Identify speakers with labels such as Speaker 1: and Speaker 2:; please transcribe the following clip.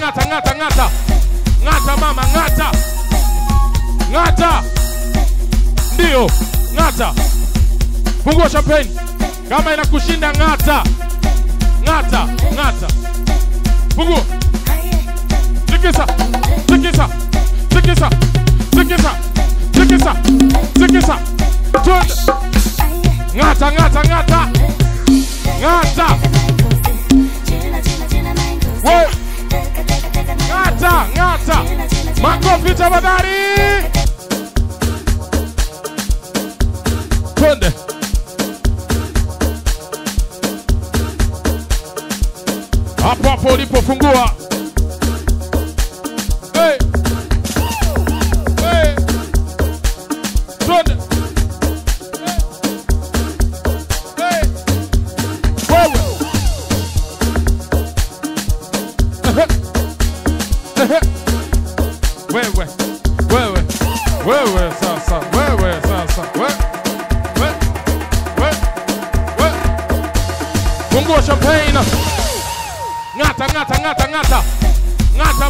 Speaker 1: ngata, ngata, ngata. Ngata mama, ngata. Ngata. Ndio, ngata. Fungua champagne. Kama inakushinda ngata. Ngata, ngata. Fungua. Tikisa, tikisa, tikisa, tikisa, tikisa, tikisa. Twende. Ngata, ngata, ngata. Ngata. Wewe. Ngata, ngata. Makofi tafadhali. Twende. Hapo hapo ulipofungua. Hey. Hey. Twende. Hey. Wewe. Wewe. Wewe. Wewe sasa. Wewe sasa. Wewe. Fungua champagne. Ngata, ngata, ngata, ngata. Ngata.